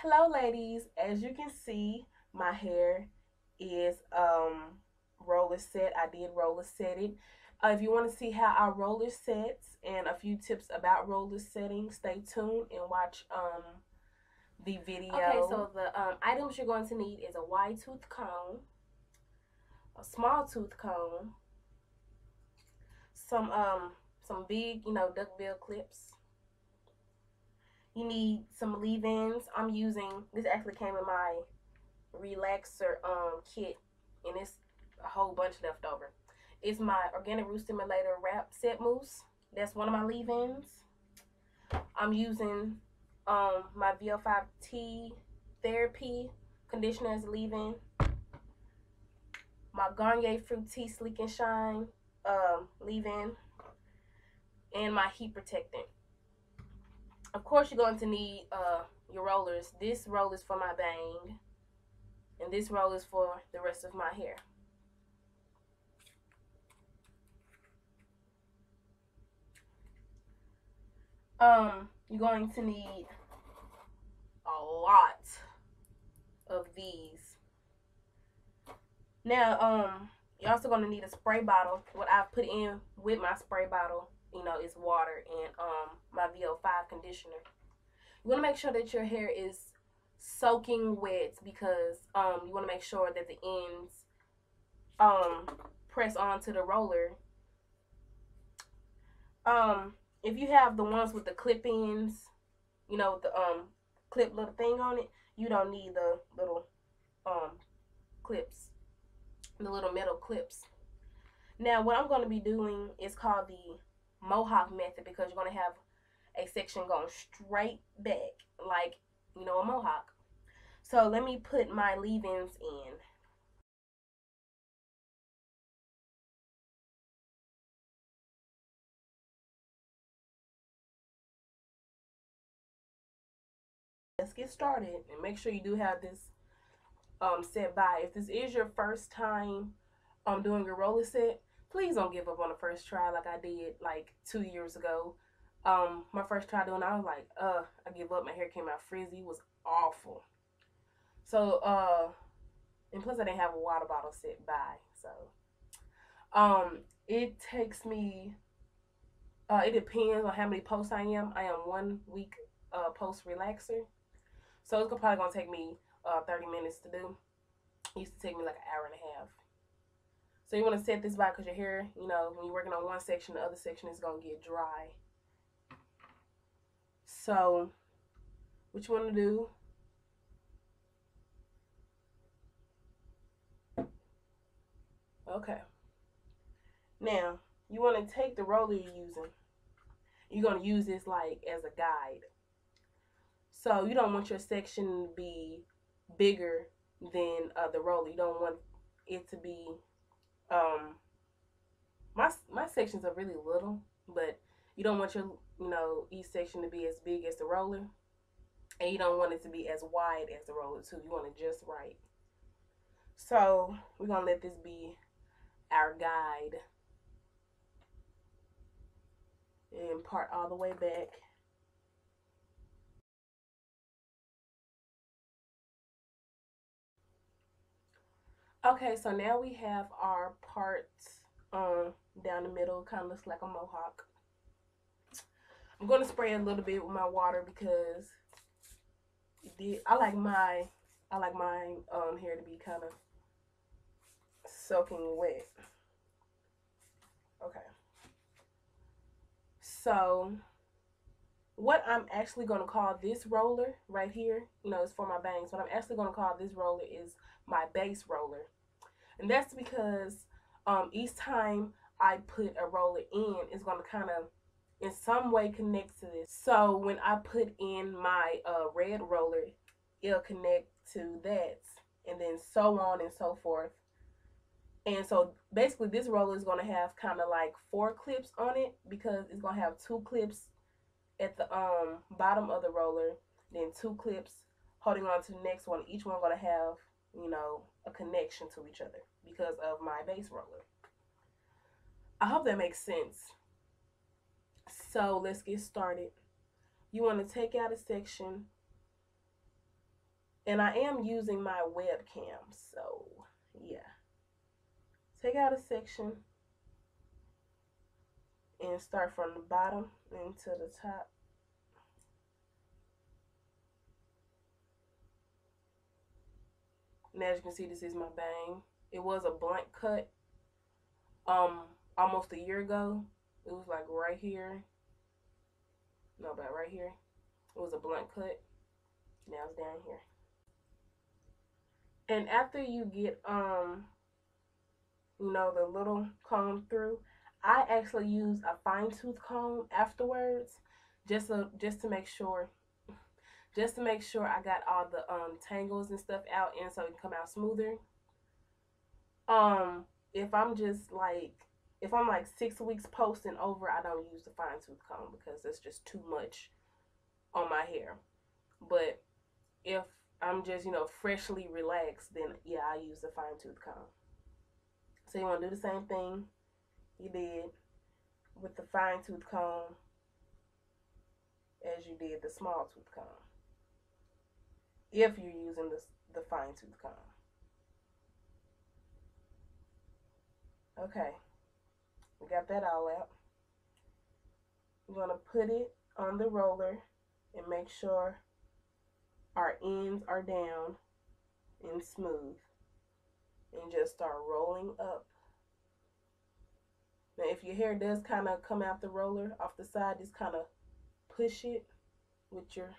Hello ladies, as you can see, my hair is roller set. I did roller set it. If you want to see how I roller sets and a few tips about roller setting, stay tuned and watch the video. Okay, so the items you're going to need is a wide tooth comb, a small tooth comb, some big, duckbill clips. You need some leave-ins. I'm using this, actually came in my relaxer kit, and it's a whole bunch left over. It's my organic root stimulator wrap set mousse. That's one of my leave-ins. I'm using my VO5T therapy conditioner as a leave-in. My Garnier Fruit Tea Sleek and Shine leave-in, and my heat protectant. Of course, you're going to need your rollers. This roll is for my bang, and this roll is for the rest of my hair. You're going to need a lot of these. Now, you're also going to need a spray bottle. What I've put in with my spray bottle, is water and my VO5 conditioner. You want to make sure that your hair is soaking wet, because you want to make sure that the ends press onto the roller. If you have the ones with the clip ends, with the clip little thing on it, you don't need the little clips, the little metal clips. Now, what I'm going to be doing is called the mohawk method, because you're going to have a section going straight back like, a mohawk. So let me put my leave-ins in. Let's get started, and make sure you do have this set by. If this is your first time doing your roller set, please don't give up on the first try like I did like 2 years ago. My first try doing it, I was like, I give up. My hair came out frizzy. It was awful. So, and plus I didn't have a water bottle set by. So, it takes me, it depends on how many posts I am. I am 1 week post relaxer. So it's probably going to take me 30 minutes to do. It used to take me like an hour and a half. So you want to set this by, because your hair, when you're working on one section, the other section is going to get dry. So what you want to do, okay. Now, you want to take the roller you're using. You're going to use this like as a guide. So you don't want your section to be bigger than the roller. You don't want it to be, my sections are really little, but you don't want your, each section to be as big as the roller. And you don't want it to be as wide as the roller too. You want it just right. So we're going to let this be our guide. And part all the way back. Okay, so now we have our parts down the middle. Kind of looks like a mohawk. I'm going to spray a little bit with my water, because I like my hair to be kind of soaking wet. Okay. So what I'm actually going to call this roller right here, is for my bangs. What I'm actually going to call this roller is my base roller. And that's because each time I put a roller in, it's going to kind of in some way connect to this. So when I put in my red roller, it'll connect to that, and then so on and so forth. And so basically this roller is going to have kind of like 4 clips on it, because it's going to have 2 clips at the bottom of the roller, then 2 clips holding on to the next one. Each one going to have, a connection to each other because of my base roller. I hope that makes sense. So let's get started. You want to take out a section And I am using my webcam, so yeah. Take out a section and start from the bottom into the top. And as you can see, this is my bang. It was a blunt cut um almost a year ago. It was like right here. No, about right here. It was a blunt cut. Now it's down here. And after you get the little comb through, I actually use a fine tooth comb afterwards, just to make sure I got all the tangles and stuff out, and so it can come out smoother. Um, if I'm just like if I'm like 6 weeks post and over, I don't use the fine tooth comb because it's just too much on my hair. But if I'm just freshly relaxed, then yeah, I use the fine tooth comb. So you want to do the same thing you did with the fine tooth comb as you did the small tooth comb, if you're using the fine tooth comb. Okay, we got that all out. We're going to put it on the roller and make sure our ends are down and smooth, and just start rolling up. Now if your hair does kind of come out the roller off the side, just kind of push it with your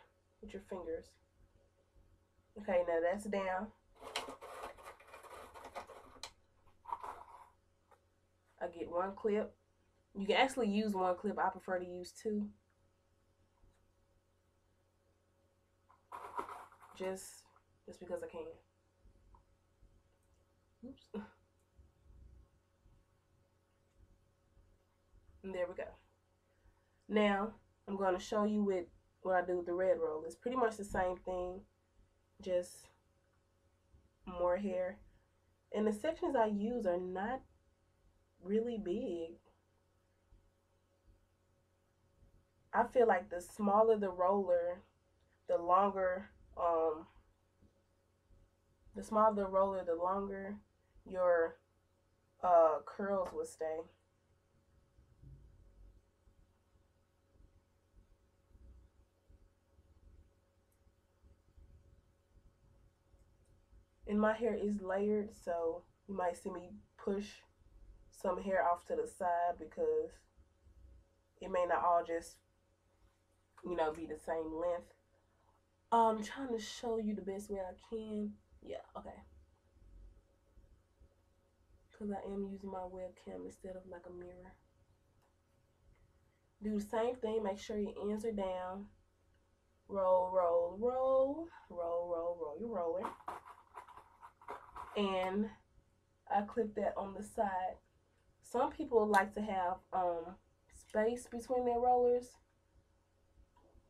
fingers. Okay, now that's down. I get one clip. You can actually use one clip. I prefer to use two. Just because I can. Oops. And there we go. Now I'm going to show you with what I do with the red roll. It's pretty much the same thing, just more hair. And the sections I use are not really big. I feel like the smaller the roller, the longer the longer your curls will stay. And my hair is layered, so you might see me push some hair off to the side because it may not all just be the same length. I'm trying to show you the best way I can. Yeah, okay. Because I am using my webcam instead of like a mirror. Do the same thing. Make sure your ends are down. Roll, roll, roll. Roll, roll, roll your roller. And I clip that on the side. Some people like to have space between their rollers.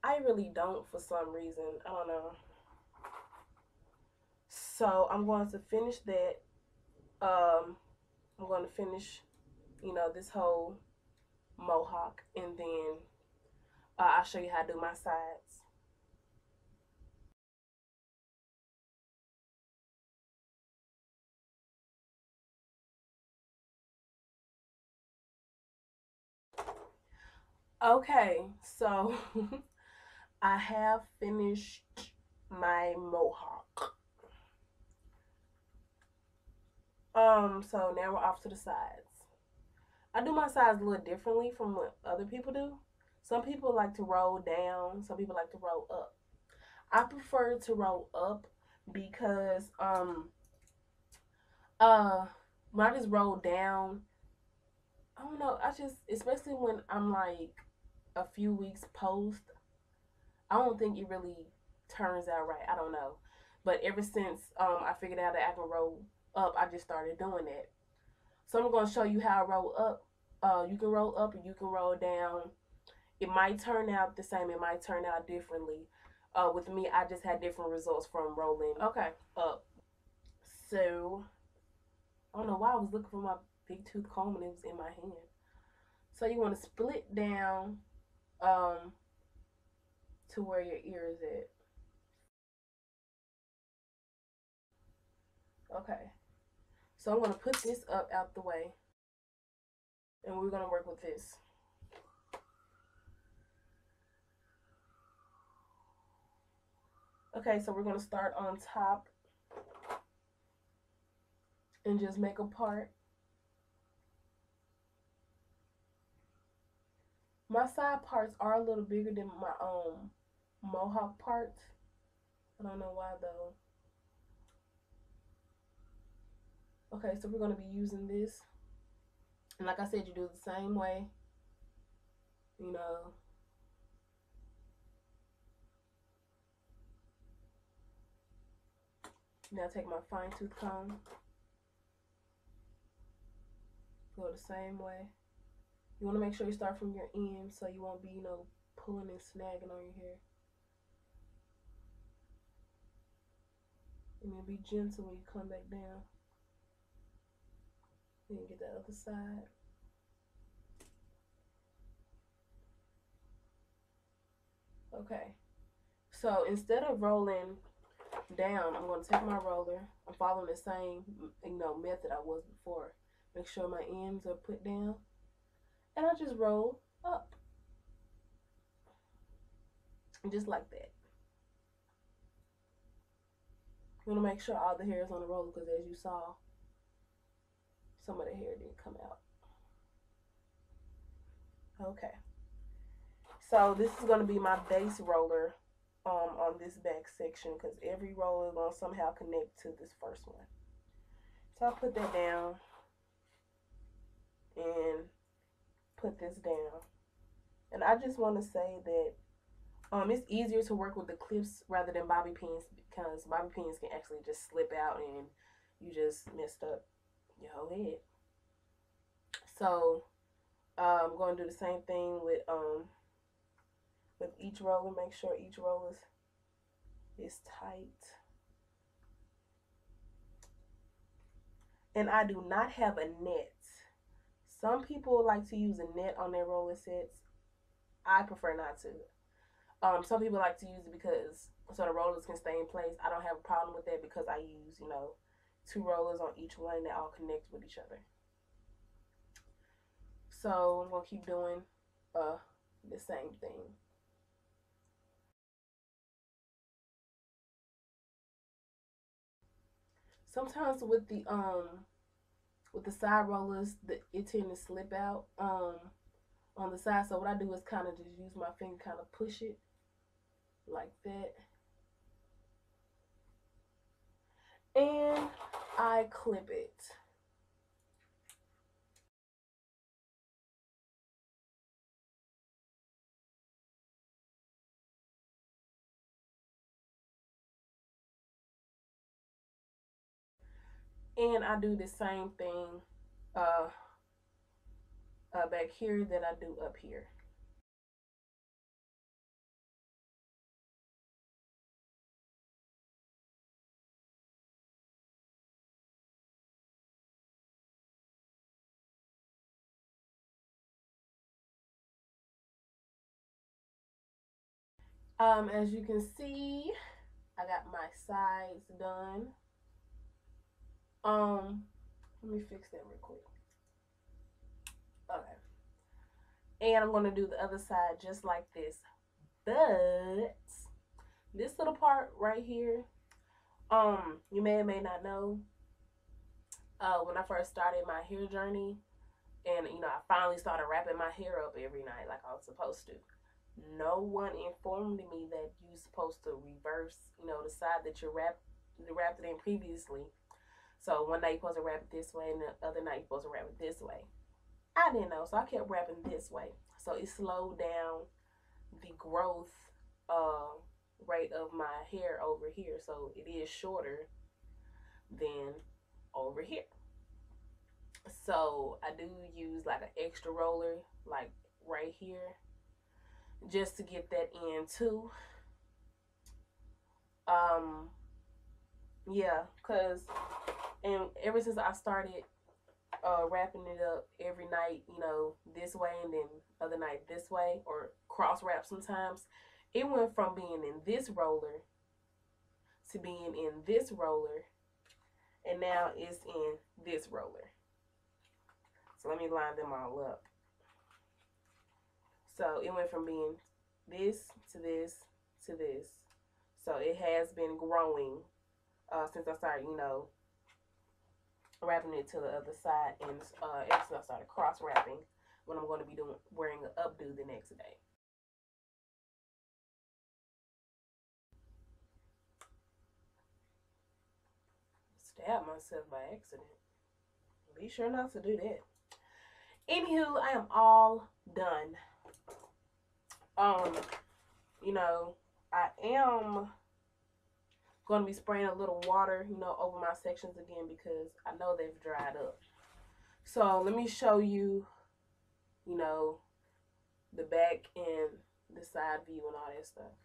I really don't for some reason. I don't know. So I'm going to finish that. I'm going to finish, this whole mohawk, and then I'll show you how to do my sides. Okay, so I have finished my mohawk. So now we're off to the sides. I do my sides a little differently from what other people do. Some people like to roll down, some people like to roll up. I prefer to roll up because uh when I just roll down, I don't know, I just, especially when I'm like a few weeks post, I don't think it really turns out right. I don't know. But ever since I figured out that I can roll up, I just started doing that. So I'm going to show you how I roll up. You can roll up and you can roll down. It might turn out the same. It might turn out differently. With me, I just had different results from rolling up. So I don't know why I was looking for my big tooth comb and it was in my hand. So you want to split down to where your ear is at. Okay, so I'm going to put this up out the way, and we're going to work with this. Okay, so we're going to start on top and just make a part. My side parts are a little bigger than my mohawk parts. I don't know why though. Okay, so we're going to be using this. And like I said, you do it the same way. You know. Now take my fine tooth comb. Go the same way. You want to make sure you start from your end so you won't be, you know, pulling and snagging on your hair. And then be gentle when you come back down. Then get the other side. Okay. So instead of rolling down, I'm going to take my roller. I'm following the same, you know, method I was before. Make sure my ends are put down. And I just roll up. Just like that. You want to make sure all the hair is on the roller because as you saw, some of the hair didn't come out. Okay. So this is going to be my base roller on this back section because every roller is going to somehow connect to this first one. So I'll put that down and put this down. And I just want to say that it's easier to work with the clips rather than bobby pins because bobby pins can actually just slip out and you just messed up your whole head. So I'm going to do the same thing with each roller. Make sure each roller is tight. And I do not have a net. Some people like to use a net on their roller sets. I prefer not to. Some people like to use it because so the rollers can stay in place. I don't have a problem with that because I use, you know, 2 rollers on each one that all connect with each other. So I'm going to keep doing the same thing. Sometimes with the side rollers, it tend to slip out on the side. So what I do is kind of just use my finger, kind of push it like that. And I clip it. And I do the same thing back here that I do up here. As you can see, I got my sides done. Let me fix that real quick. Okay. And I'm going to do the other side just like this. But this little part right here, you may or may not know, when I first started my hair journey, and you know, I finally started wrapping my hair up every night like I was supposed to. No one informed me that you're supposed to reverse, you know, the side that you wrapped it in previously. So one night you're supposed to wrap it this way, and the other night you're supposed to wrap it this way. I didn't know, so I kept wrapping this way. So it slowed down the growth rate of my hair over here. So it is shorter than over here. So I do use like an extra roller, like right here, just to get that in too. Yeah, cause and ever since I started wrapping it up every night, you know, this way and then other night this way, or cross wrap sometimes, it went from being in this roller to being in this roller, and now it's in this roller. So let me line them all up. So it went from being this to this to this. So it has been growing since I started, wrapping it to the other side, and ever since I started cross wrapping when I'm going to be wearing an updo the next day. Stab myself by accident. Be sure not to do that. Anywho, I am all done. I am going to be spraying a little water, over my sections again because I know they've dried up. So let me show you, the back and the side view and all that stuff.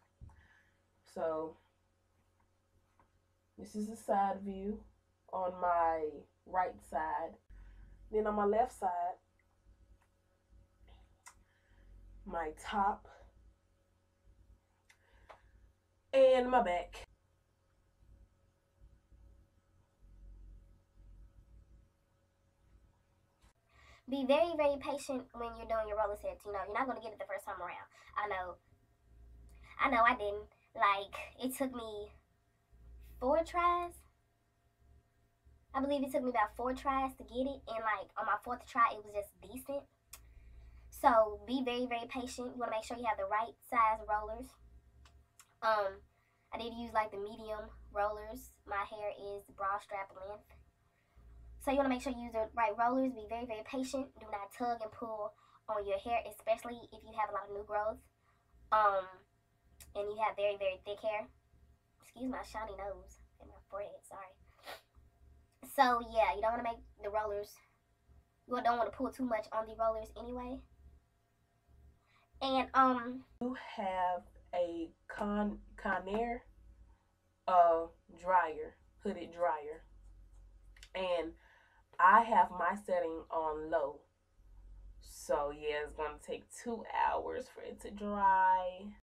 So this is the side view on my right side. Then on my left side, my top and my back. Be very, very patient when you're doing your roller sets. You're not going to get it the first time around. I know I didn't. Like, it took me 4 tries. I believe it took me about 4 tries to get it. And, like, on my 4th try, it was just decent. So, be very, very patient. You want to make sure you have the right size rollers. I did use, like, the medium rollers. My hair is bra strap length. So you want to make sure you use the right rollers. Be very, very patient. Do not tug and pull on your hair, especially if you have a lot of new growth. And you have very, very thick hair. Excuse my shiny nose and my forehead, sorry. So yeah, you don't want to make the rollers, you don't want to pull too much on the rollers anyway. And you have a Conair dryer, hooded dryer, and I have my setting on low. So yeah, it's gonna take 2 hours for it to dry.